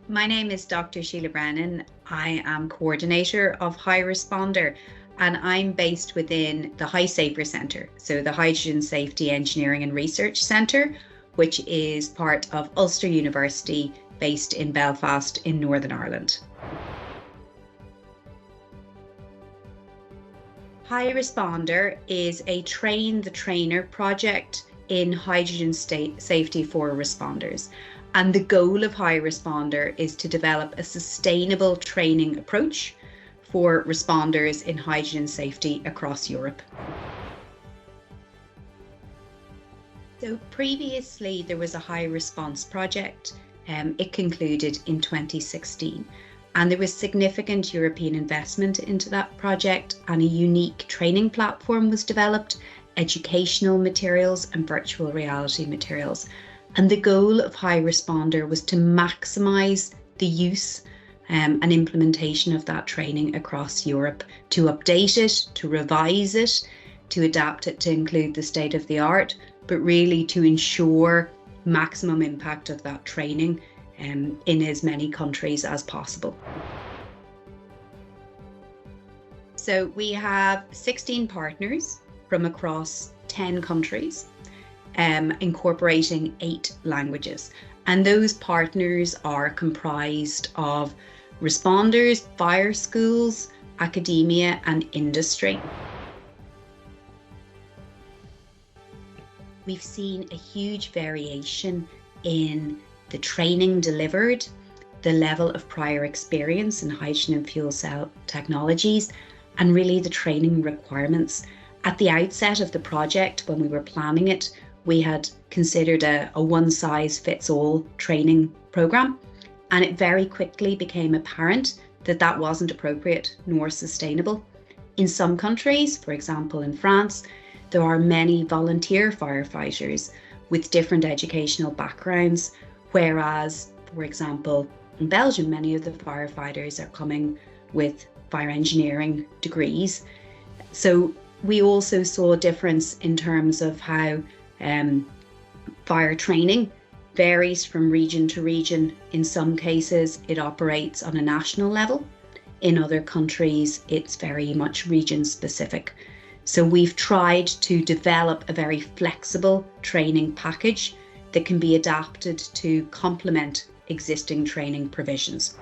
My name is Dr. Sile Brennan. I am coordinator of HyResponder, and I'm based within the HySafer Centre, so the Hydrogen Safety Engineering and Research Centre, which is part of Ulster University, based in Belfast in Northern Ireland. HyResponder is a train the trainer project in hydrogen safety for responders. And the goal of HyResponder is to develop a sustainable training approach for responders in hydrogen safety across Europe. So previously there was a HyResponse project. It concluded in 2016. And there was significant European investment into that project, and a unique training platform was developed, educational materials and virtual reality materials. And the goal of HyResponder was to maximise the use and implementation of that training across Europe, to update it, to revise it, to adapt it to include the state of the art, but really to ensure maximum impact of that training in as many countries as possible. So we have 16 partners from across 10 countries, incorporating 8 languages. And those partners are comprised of responders, fire schools, academia and industry. We've seen a huge variation in the training delivered, the level of prior experience in hydrogen and fuel cell technologies, and really the training requirements. At the outset of the project, when we were planning it, we had considered a one-size-fits-all training program, and it very quickly became apparent that that wasn't appropriate nor sustainable. In some countries, for example in France, there are many volunteer firefighters with different educational backgrounds, whereas, for example, in Belgium, many of the firefighters are coming with fire engineering degrees. So we also saw a difference in terms of how fire training varies from region to region. In some cases, it operates on a national level. In other countries, it's very much region specific. So we've tried to develop a very flexible training package that can be adapted to complement existing training provisions.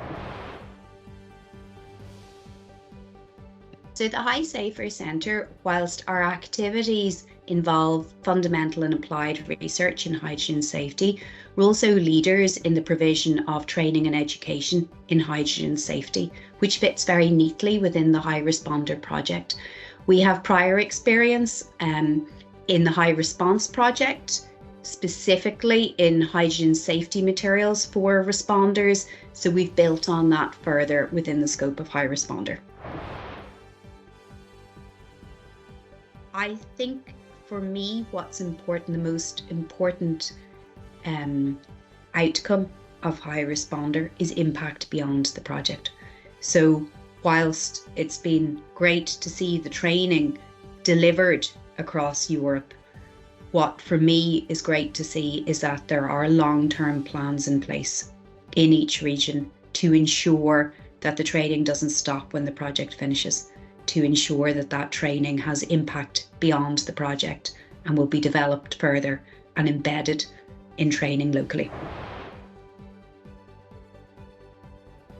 So the HySafer Centre, whilst our activities involve fundamental and applied research in hydrogen safety, we're also leaders in the provision of training and education in hydrogen safety, which fits very neatly within the HyResponder project. We have prior experience in the HyResponse project, specifically in hydrogen safety materials for responders, so we've built on that further within the scope of HyResponder. I think for me, what's important, the most important outcome of HyResponder is impact beyond the project. So whilst it's been great to see the training delivered across Europe, what for me is great to see is that there are long-term plans in place in each region to ensure that the training doesn't stop when the project finishes, to ensure that that training has impact beyond the project and will be developed further and embedded in training locally.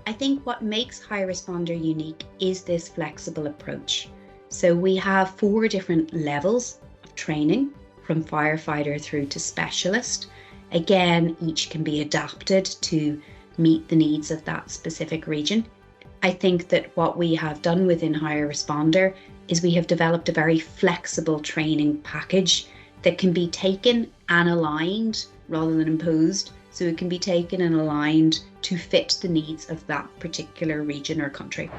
I think what makes HyResponder unique is this flexible approach. So we have 4 different levels of training, from firefighter through to specialist. Again, each can be adapted to meet the needs of that specific region. I think that what we have done within HyResponder is we have developed a very flexible training package that can be taken and aligned rather than imposed. So it can be taken and aligned to fit the needs of that particular region or country.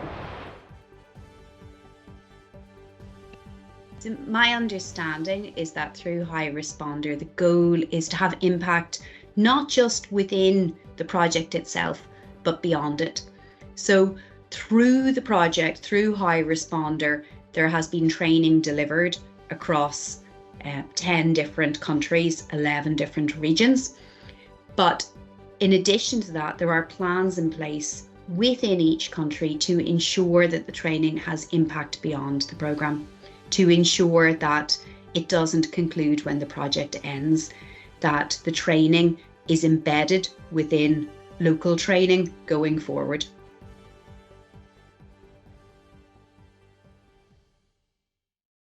So my understanding is that through HyResponder, the goal is to have impact not just within the project itself, but beyond it. So through the project, through HyResponder, there has been training delivered across 10 different countries, 11 different regions. But In addition to that, there are plans in place within each country to ensure that the training has impact beyond the programme, to ensure that it doesn't conclude when the project ends, that the training is embedded within local training going forward.